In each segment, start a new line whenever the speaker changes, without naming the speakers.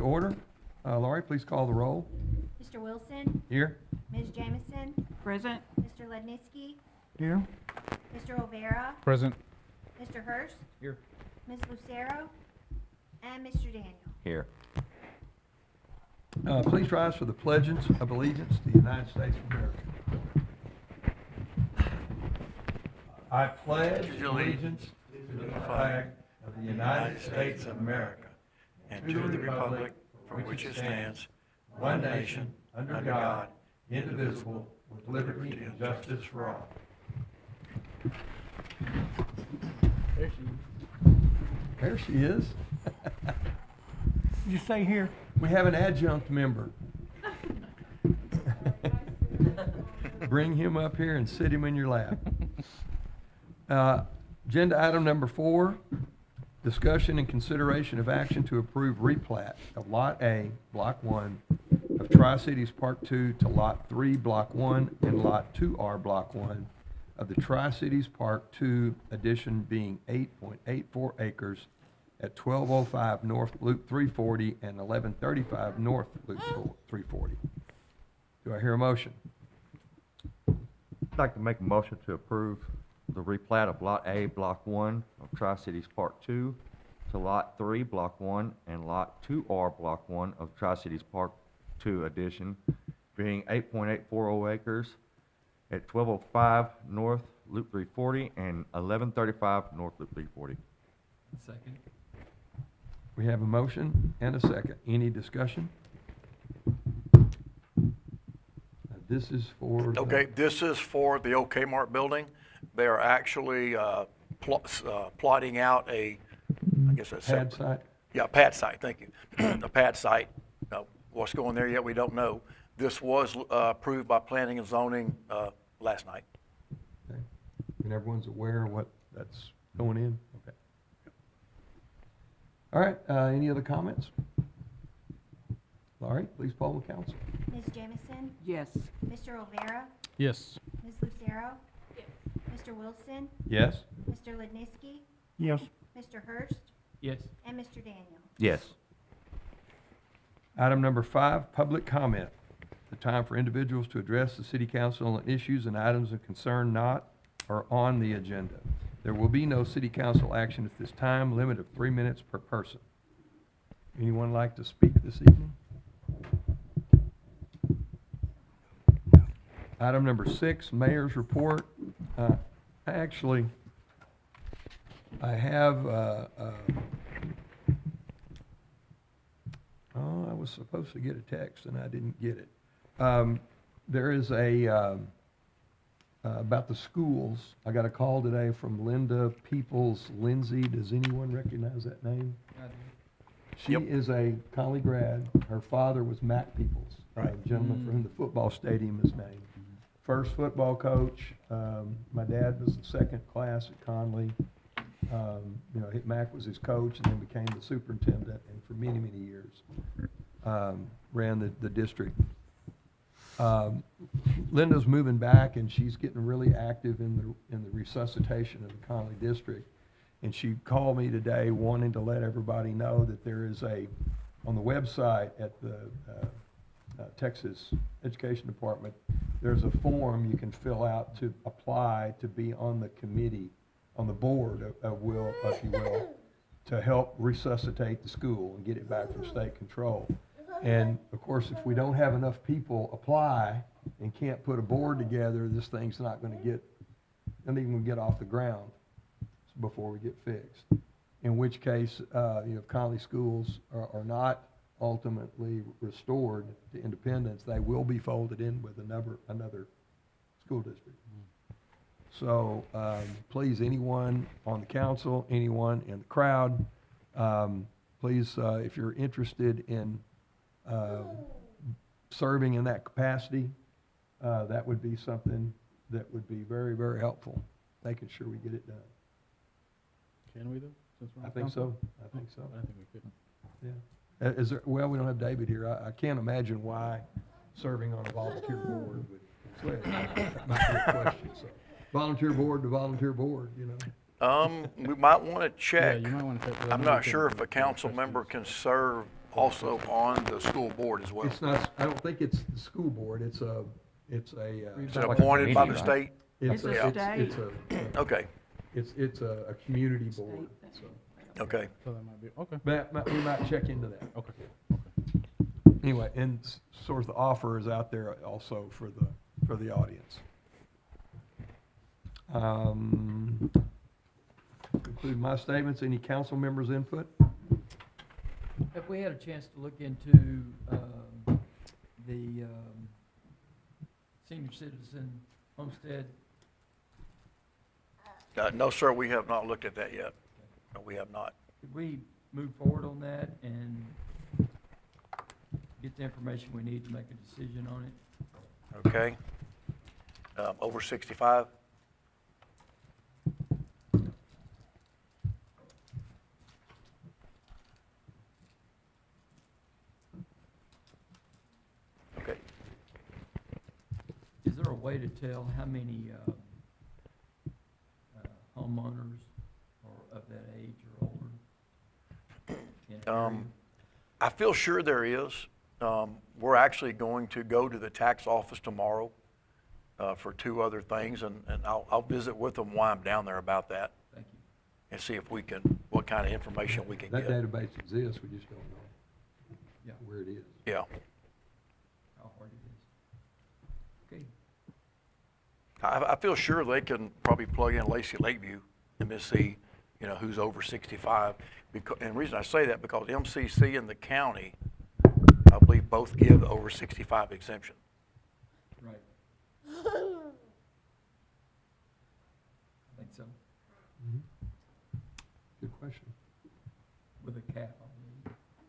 order. Laurie, please call the roll.
Mr. Wilson?
Here.
Ms. Jamison?
Present.
Mr. Lednitzky?
Here.
Mr. Olvera?
Present.
Mr. Hurst?
Here.
Ms. Lucero? And Mr. Daniel.
Here.
Please rise for the pledge of allegiance to the United States of America. I pledge allegiance to the flag of the United States of America
and to the republic for which it stands, one nation, under God, indivisible, with liberty and justice for all.
There she is.
You say here?
We have an adjunct member. Bring him up here and sit him in your lap. Agenda item number 4, discussion and consideration of action to approve replat of Lot A, Block 1 of Tri-Cities Park 2 to Lot 3, Block 1, and Lot 2R, Block 1 of the Tri-Cities Park 2 addition being 8.84 acres at 1205 North Loop 340 and 1135 North Loop 340. Do I hear a motion?
I'd like to make a motion to approve the replat of Lot A, Block 1 of Tri-Cities Park 2 to Lot 3, Block 1, and Lot 2R, Block 1 of Tri-Cities Park 2 addition, being 8.840 acres at 1205 North Loop 340 and 1135 North Loop 340.
Second.
We have a motion and a second. Any discussion? This is for...
Okay, this is for the old Kmart building. They are actually plotting out a, I guess that's...
Pad site?
Yeah, pad site, thank you. A pad site. What's going there yet, we don't know. This was approved by planning and zoning last night.
Okay. And everyone's aware of what that's going in? Okay. All right, any other comments? Laurie, please poll the council.
Ms. Jamison?
Yes.
Mr. Olvera?
Yes.
Ms. Lucero? Yes. Mr. Wilson?
Yes?
Mr. Lednitzky?
Yes.
Mr. Hurst?
Yes.
And Mr. Daniel.
Yes.
Item number 5, public comment. The time for individuals to address the city council on issues and items of concern not or on the agenda. There will be no city council action at this time, limit of 3 minutes per person. Anyone like to speak this evening? Item number 6, mayor's report. Actually, I have, I was supposed to get a text and I didn't get it. There is about the schools. I got a call today from Linda Peoples-Lindsay. Does anyone recognize that name?
I do.
She
Yep.
is a Conley grad. Her father was Mac Peoples, a gentleman for whom the football stadium is named. First football coach. My dad was the second class at Conley. Mac was his coach and then became the superintendent, and for many, many years ran the district. Linda's moving back, and she's getting really active in the resuscitation of the Conley district. And she called me today wanting to let everybody know that there is on the website at the Texas Education Department, there's a form you can fill out to apply to be on the committee, on the board, if you will, to help resuscitate the school and get it back from state control. And of course, if we don't have enough people apply and can't put a board together, this thing's not going to get off the ground before we get fixed. In which case, if Conley schools are not ultimately restored to independence, they will be folded in with another school district. So please, anyone on the council, anyone in the crowd, please, if you're interested in serving in that capacity, that would be something that would be very, very helpful, making sure we get it done.
Can we though? Since we're on
I think
council?
so. I think so.
I think we could.
Yeah. Well, we don't have David here. I can't imagine why serving on a volunteer board would sway it. That might be a question. So, volunteer board to volunteer board,
We might want to check.
Yeah, you might want to check.
I'm not sure if a council member can serve also on the school board as well.
It's not, I don't think it's the school board, it's a,
Is it
It's like a
appointed by the
committee, right?
state?
it's
It's
a,
a
it's
state.
a,
Okay,
it's a community board, so.
okay.
So that might be, okay,
We might check into that.
okay.
Anyway, and sort of the offer is out there also for the audience. Conclude my statements. Any council members' input?
Have we had a chance to look into the senior citizen homestead?
No, sir, we have not looked at that yet. No, we have not.
Could we move forward on that and get the information we need to make a decision on it?
Okay. Over 65? Okay.
Is there a way to tell how many homeowners are of that age or older? in an area?
I feel sure there is. We're actually going to go to the tax office tomorrow for 2 other things, and I'll visit with them while I'm down there about that
Thank you.
and see if we can, what kind of information we can
That
get.
database exists, we just don't know
Yeah,
where it is.
Yeah.
how hard it is. Okay.
I feel sure they can probably plug in Lacy Lakeview and just see, who's over 65. And the reason I say that, because MCC and the county, I believe, both give the over 65 exemption.
Right. I think so,
Mhm. Good question.
with a cap, I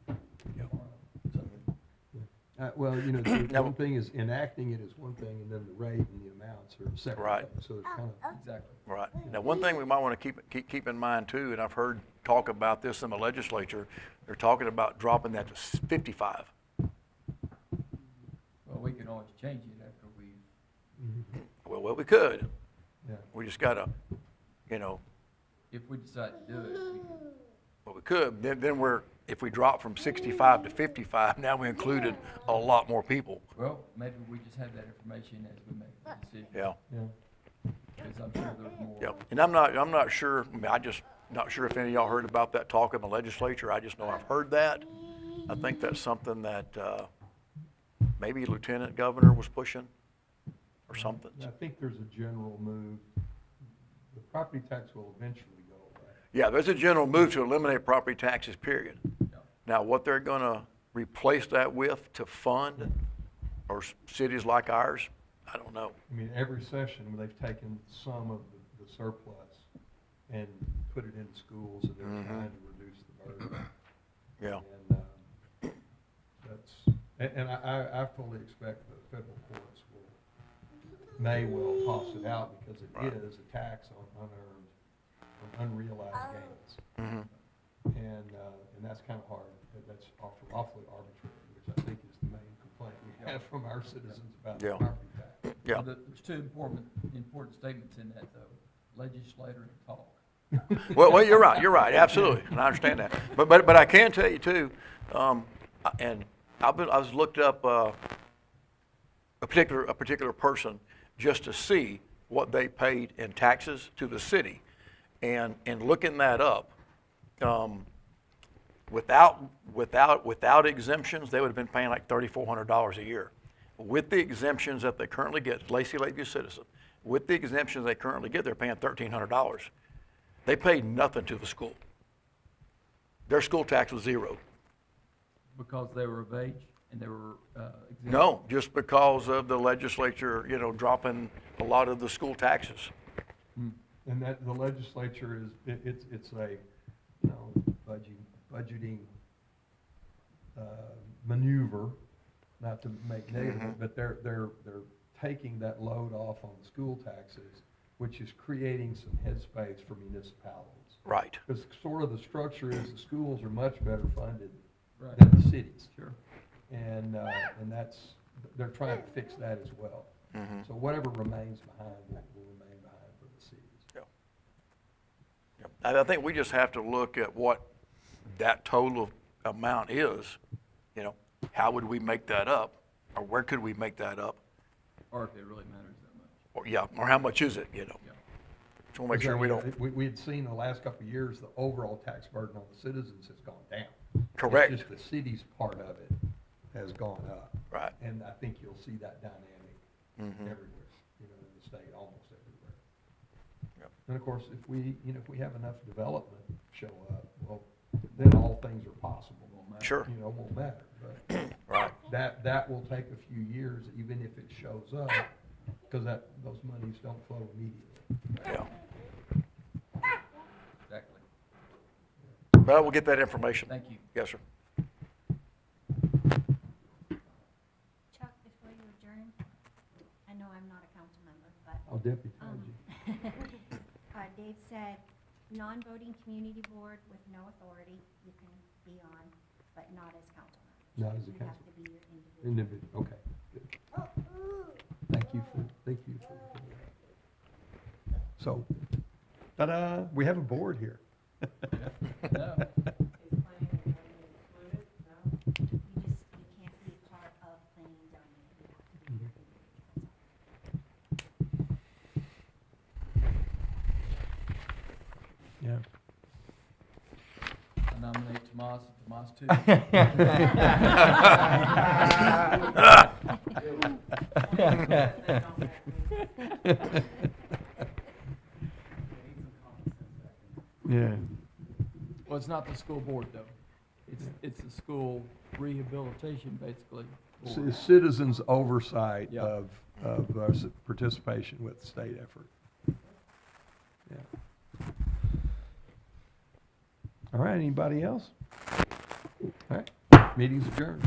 believe.
Yeah.
Well,
Now-
one thing is enacting it is one thing, and then the rate and the amounts are separate.
Right.
things. So it's kind of,
Exactly.
Right. Now, one thing we might want to keep in mind too, and I've heard talk about this in the legislature, they're talking about dropping that to 55.
Well, we can always change it after we,
Well, we could.
yeah.
We just gotta,
if we decide to do it,
we could. Then if we drop from 65 to 55, now we included a lot more people.
well, maybe we just have that information as we make the decision.
Yeah.
Yeah.
Because I'm sure there's more.
Yeah. And I'm not sure, I just not sure if any of y'all heard about that talk in the legislature. I just know I've heard that. I think that's something that, maybe Lieutenant Governor was pushing or something.
I think there's a general move. The property tax will eventually go away.
Yeah, there's a general move to eliminate property taxes, period.
Yeah.
Now, what they're gonna replace that with to fund, or cities like ours, I don't know.
I mean, every session, they've taken some of the surplus and put it in schools, and they're trying to reduce the burden.
Yeah.
And and I fully expect the federal courts may well toss it out, because it
Right.
is a tax on unrealized gains.
Mhm.
And that's kind of hard. That's awfully arbitrary, which I think is the main complaint we have from our citizens about the
Yeah.
property tax.
Yeah.
Well, There's 2 important statements in that, though, legislator and talk.
Well, you're right, absolutely, and I understand that. But I can tell you too, and I was looked up a particular person just to see what they paid in taxes to the city, and looking that up, without exemptions, they would have been paying like $3,400 a year. With the exemptions that they currently get, Lacy Lakeview citizen, with the exemptions they currently get, they're paying $1,300. They paid nothing to the school. Their school tax was zero.
Because they were of age and they were exempt?
No, just because of the legislature, dropping a lot of the school taxes.
And that, the legislature is, it's a, budgeting maneuver, not to make negative, but they're taking that load off on school taxes, which is creating some headspace for municipalities.
Right.
Because sort of the structure is the schools are much better funded
Right.
than the cities.
Sure.
And they're trying to fix that as well.
Mhm.
So whatever remains behind will remain behind for the cities.
I think we just have to look at what that total amount is You know, how would we make that up? Or where could we make that up?
Or if it really matters that much.
Or, yeah, or how much is it, you know?
Yeah.
Just want to make sure we don't,
We had seen the last couple of years, the overall tax burden on the citizens has gone down.
correct,
It's just the city's part of it has gone up.
right.
And I think you'll see that dynamic
Mhm.
everywhere, you know, in the state, almost everywhere.
Yep.
And of course, if we, you know, if we have enough development show up, well, then all things are possible.
Sure.
You know, won't matter, but
Right,
that will take a few years, even if it shows up, because those monies don't flow immediately.
yeah.
Exactly.
But we'll get that information.
Thank you.
Yes, sir.
Chuck, before you adjourn, I know I'm not a council member, but
I'll deputize
Um,
you.
Dave said, non-voting community board with no authority, you can be on, but not as council members.
Not as a
You have
council.
to be your individual.
Individual, okay, good. Thank you for that. So, ta-da, we have a board here.
No.
You can't be part of planning and zoning, you have to be your individual.
Yeah.
I nominate Tomas, Tomas too.
Yeah.
Well, it's not the school board though. It's the school rehabilitation, basically. board.
Citizens' oversight
Yeah.
of our participation with state effort. Yeah. All right, anybody else? All right, meeting's adjourned.